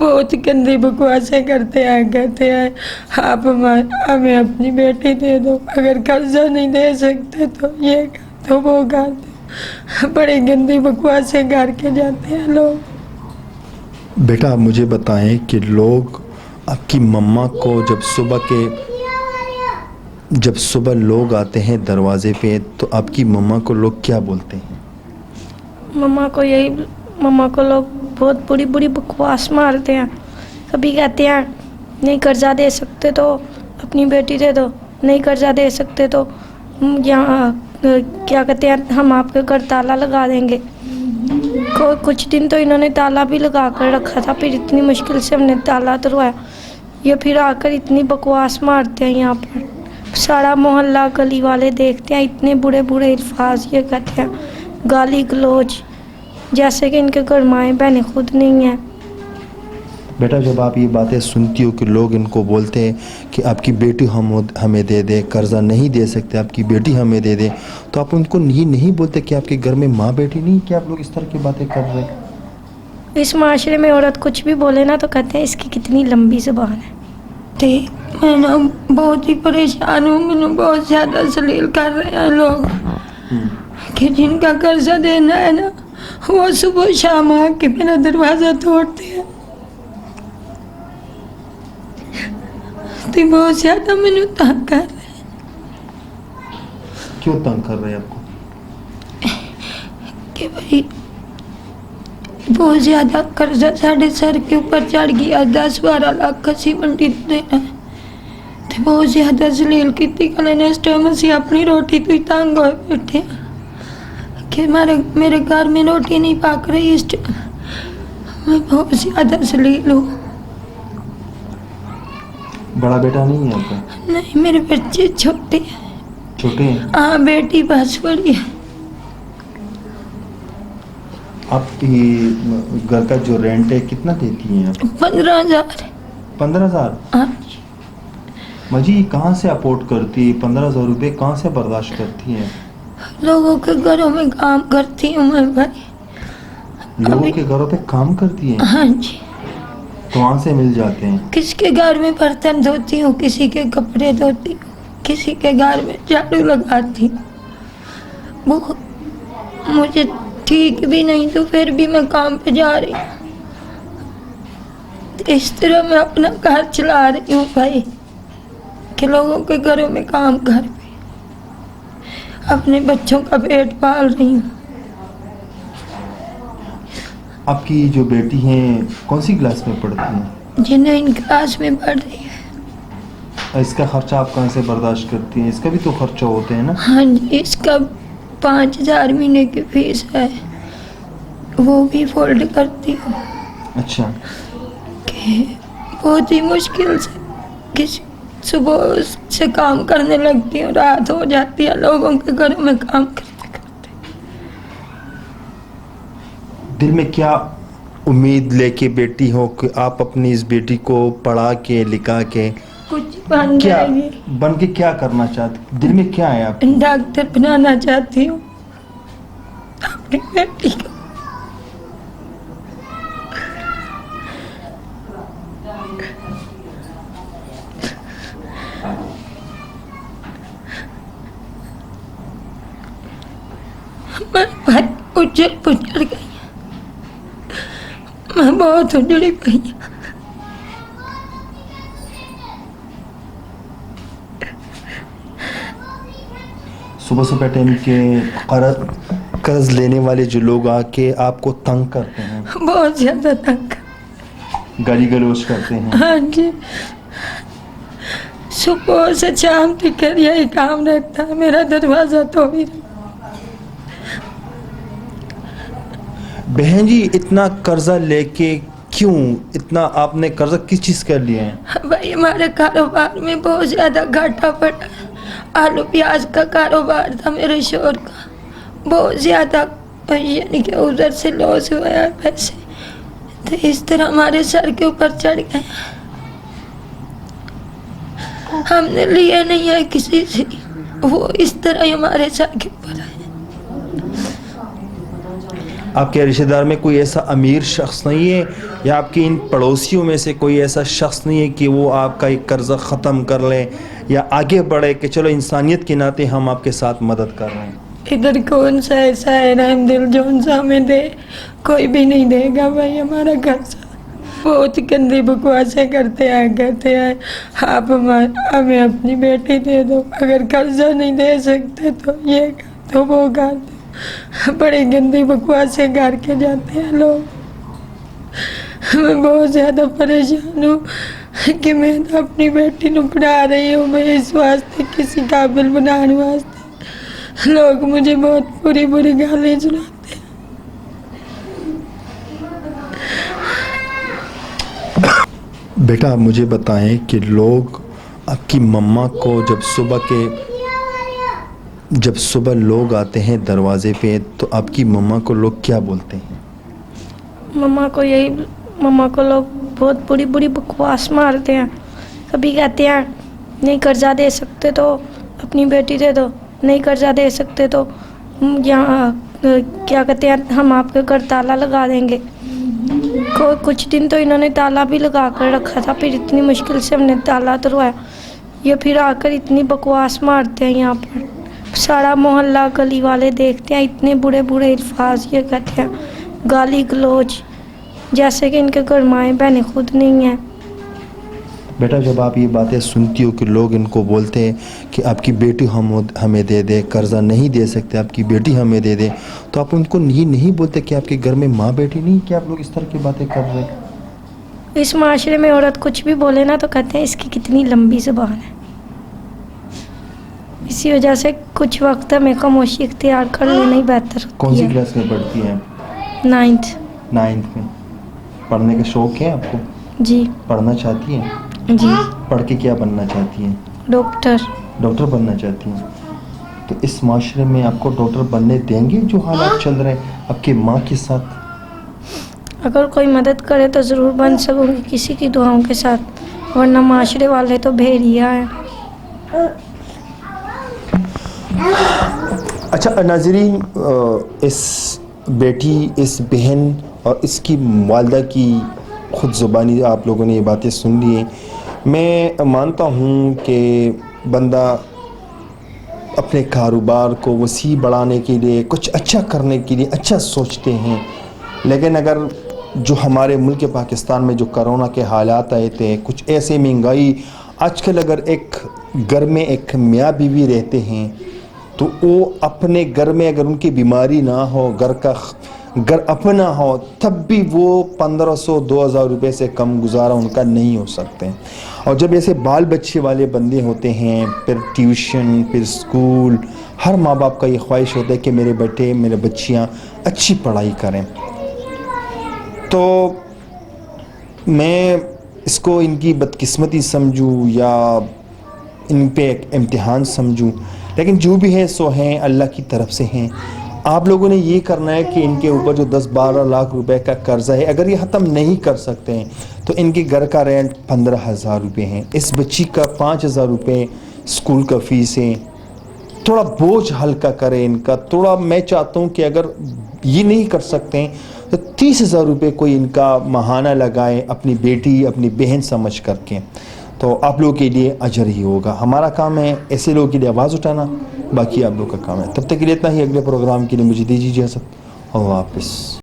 बहुत गंदी बकवासें करते हैं, कहते हैं आप हमें अपनी बेटी दे दो, अगर कर्जा नहीं दे सकते तो ये कर दो वो कर दो। बड़ी गंदी बकवासें करके जाते हैं लोग। बेटा आप मुझे बताएं कि लोग आपकी मम्मा को जब सुबह लोग आते हैं दरवाजे पे तो आपकी मम्मा को लोग क्या बोलते हैं? मम्मा को लोग बहुत बुरी बुरी बकवास मारते हैं। कभी कहते हैं नहीं कर्जा दे सकते तो अपनी बेटी दे दो, नहीं कर्जा दे सकते तो यहाँ क्या कहते हैं हम आपके घर ताला लगा देंगे। कुछ दिन तो इन्होंने ताला भी लगा कर रखा था, फिर इतनी मुश्किल से हमने ताला तुड़वाया। ये फिर आकर इतनी बकवास मारते हैं, यहाँ पर सारा मोहल्ला गली वाले देखते हैं, इतने बुरे बुरे अल्फाज ये कहते हैं, गाली गलौज, जैसे कि इनके घर माएँ बहनें खुद नहीं हैं। बेटा जब आप ये बातें सुनती हो कि लोग इनको बोलते हैं कि आपकी बेटी हमें दे दे, कर्जा नहीं दे सकते, आपकी बेटी हमें दे दे, तो आप उनको ये नहीं बोलते कि आपके घर में माँ बेटी नहीं, कि आप लोग इस तरह की बातें कर रहे हैं? इस माशरे में औरत कुछ भी बोले ना तो कहते हैं इसकी कितनी लंबी ज़ुबान है। ठीक, मैं ना बहुत ही परेशान हूँ, मैंने बहुत ज़्यादा जलील कर रहे हैं लोग कि जिनका कर्जा देना है ना वो सुबह शाम आके मेरा दरवाज़ा तोड़ते हैं। तो बहुत ज़्यादा मैंने तंग कर रहे हैं। क्यों तंग कर रहे हैं आपको? कि भाई बहुत ज़्यादा कर्जा साढ़े सर के ऊपर चढ़ गया, 10-12 लाख कसी मंडी देना, तो बहुत ज़्यादा जलील की इस टाइम ਅਸੀਂ अपनी रोटी तो ही तंग हो बैठे कि मेरे घर में रोटी नहीं पक रही, इस टाइम मैं बहुत ज़्यादा जलील हूँ। बड़ा बेटा नहीं है आपका? नहीं, मेरे बच्चे छोटे हैं। छोटे हैं? हाँ, बेटी बस बड़ी है। आप ये घर का जो रेंट है कितना देती हैं आप? 15,000। 15,000? हाँ। मजी कहाँ से अफोर्ड करती है? 15,000 रुपये कहाँ से बर्दाश्त करती हैं? लोगों के घरों में काम करती हूँ मैं भाई। लोगों के घरों पे काम करती हैं? हाँ जी। तो वहाँ से मिल जाते हैं? किसके घर में बर्तन धोती हूँ, किसी के कपड़े धोती हूँ, किसी के घर में झाड़ू लगाती हूँ। वो मुझे ठीक भी नहीं तो फिर भी मैं काम पे जा रही हूँ। इस तरह मैं अपना घर चला रही हूँ भाई कि लोगों के घरों में काम कर भी अपने बच्चों का पेट पाल रही हूँ। आपकी जो बेटी है कौन सी क्लास में पढ़ती है? जी 9 क्लास में पढ़ रही है। इसका खर्चा आप कहाँ से बर्दाश्त करती हैं? इसका भी तो खर्चा होते हैं ना? हाँ जी, इसका 5,000 महीने की फीस है, वो भी फोल्ड करती हूँ। अच्छा। कि बहुत ही मुश्किल से किसी सुबह से काम करने लगती हूँ, रात हो जाती है लोगों के घरों में काम करते करते। दिल में क्या उम्मीद लेके बेटी हो कि आप अपनी इस बेटी को पढ़ा के लिखा के कुछ बन क्या जाएगी? बन के क्या करना चाहती? दिल में क्या है आप? डॉक्टर बनाना चाहती हूँ अपनी बेटी को। मैं भाई उजड़ गई, मैं बहुत उजड़ी गई। सुबह सुबह टाइम के कर्ज लेने वाले जो लोग आके आपको तंग करते हैं, बहुत ज्यादा तंग, गाली गलौज करते हैं। हाँ जी, सुबह से शाम तक यही काम रहता है, मेरा दरवाजा तो भी। बहन जी इतना कर्जा लेके क्यों? इतना आपने कर्जा किस चीज का लिया है? भाई हमारे कारोबार में बहुत ज्यादा घाटा पड़ा, आलू प्याज का कारोबार था मेरे शोर का, बहुत ज्यादा यानी कि उधर से लॉस हुआ है पैसे, तो इस तरह हमारे सर के ऊपर चढ़ गए। हमने लिया नहीं है किसी से, वो इस तरह ही हमारे सर के ऊपर है। आपके रिश्तेदार में कोई ऐसा अमीर शख्स नहीं है या आपके इन पड़ोसियों में से कोई ऐसा शख्स नहीं है कि वो आपका एक कर्ज़ा ख़त्म कर ले या आगे बढ़े कि चलो इंसानियत के नाते हम आपके साथ मदद कर रहे हैं? इधर कौन सा ऐसा है रहम दिल जो सा हमें दे, कोई भी नहीं देगा भाई हमारा कर्जा। बहुत गंदी बकवासें करते हैं, कहते हैं आप हमें अपनी बेटी दे दो, अगर कर्जा नहीं दे सकते तो ये कर दो वो कर दो। बड़ी गंदी बकवासें करके जाते हैं लोग। मैं बहुत ज़्यादा परेशान हूँ कि मैं तो अपनी बेटी को पढ़ा रही हूँ, मैं इस वास्ते किसी काबिल बनाने वास्ते लोग मुझे बहुत बुरी बुरी गालें सुनाते हैं। बेटा आप मुझे बताएं कि लोग आपकी मम्मा को जब सुबह लोग आते हैं दरवाजे पे तो आपकी मम्मा को लोग क्या बोलते हैं? मम्मा को लोग बहुत बुरी बुरी बकवास मारते हैं। कभी कहते हैं नहीं कर्जा दे सकते तो अपनी बेटी दे दो, नहीं कर्जा दे सकते तो यहाँ क्या कहते हैं हम आपके घर ताला लगा देंगे। कुछ दिन तो इन्होंने ताला भी लगा कर रखा था, फिर इतनी मुश्किल से हमने ताला तुरवाया। ये फिर आकर इतनी बकवास मारते हैं, यहाँ पर सारा मोहल्ला गली वाले देखते हैं, इतने बुरे बुरे अल्फाज ये कहते हैं, गाली गलौज, जैसे कि इनके घर माएँ बहनें खुद नहीं हैं। बेटा जब आप ये बातें सुनती हो कि लोग इनको बोलते हैं कि आपकी बेटी हमें दे दे, कर्जा नहीं दे सकते, आपकी बेटी हमें दे दे, तो आप उनको ये नहीं बोलते कि आपके घर में माँ बेटी नहीं, कि आप लोग इस तरह की बातें कर रहे हैं? इस माशरे में औरत कुछ भी बोले ना तो कहते हैं इसकी कितनी लंबी ज़ुबान है। इसी वजह से कुछ वक्त हमें खामोशी इख्तियार कर लेना ही बेहतर होती है। कौन सी क्लास में पढ़ती हैं? 9th में। पढ़ने का शौक है आपको? जी। पढ़ना चाहती हैं? जी। पढ़ के क्या बनना चाहती हैं? डॉक्टर बनना चाहती हैं। तो इस माशरे में आपको डॉक्टर बनने देंगे जो हालात चल रहे हैं आपके माँ के साथ? अगर कोई मदद करे तो ज़रूर बन सकूँगी किसी की दुआओं के साथ, वरना माशरे वाले तो भेड़िया हैं। अच्छा नाज़रीन, इस बेटी, इस बहन और इसकी वालिदा की ख़ुद ज़ुबानी आप लोगों ने ये बातें सुन ली हैं। मैं मानता हूँ कि बंदा अपने कारोबार को वसी बढ़ाने के लिए, कुछ अच्छा करने के लिए अच्छा सोचते हैं, लेकिन अगर जो हमारे मुल्क पाकिस्तान में जो कोरोना के हालात आए थे, कुछ ऐसे महंगाई, आजकल अगर एक घर में एक मियाँ बीवी रहते हैं तो वो अपने घर में अगर उनकी बीमारी ना हो, घर अपना हो, तब भी वो 1500-2000 रुपये से कम गुजारा उनका नहीं हो सकते। और जब ऐसे बाल बच्चे वाले बंदे होते हैं, फिर ट्यूशन, फिर स्कूल, हर माँ बाप का ये ख्वाहिश होता है कि मेरे बेटे, मेरे बच्चियाँ अच्छी पढ़ाई करें। तो मैं इसको इनकी बदकिस्मती समझूँ या इन पे एक इम्तिहान समझूँ, लेकिन जो भी है सो हैं, अल्लाह की तरफ से हैं। आप लोगों ने ये करना है कि इनके ऊपर जो 10-12 लाख रुपए का कर्जा है, अगर ये ख़त्म नहीं कर सकते हैं तो इनके घर का रेंट 15,000 रुपये है, इस बच्ची का 5,000 रुपये स्कूल का फ़ीस है, थोड़ा बोझ हल्का करें इनका। थोड़ा मैं चाहता हूँ कि अगर ये नहीं कर सकते हैं तो 30,000 रुपये कोई इनका माहाना लगाएं, अपनी बेटी, अपनी बहन समझ करके, तो आप लोगों के लिए अजर ही होगा। हमारा काम है ऐसे लोगों के लिए आवाज़ उठाना, बाकी आप लोग का काम है। तब तक के लिए इतना ही। अगले प्रोग्राम के लिए मुझे दीजिए इजाज़त। अल्लाह हाफ़िज़।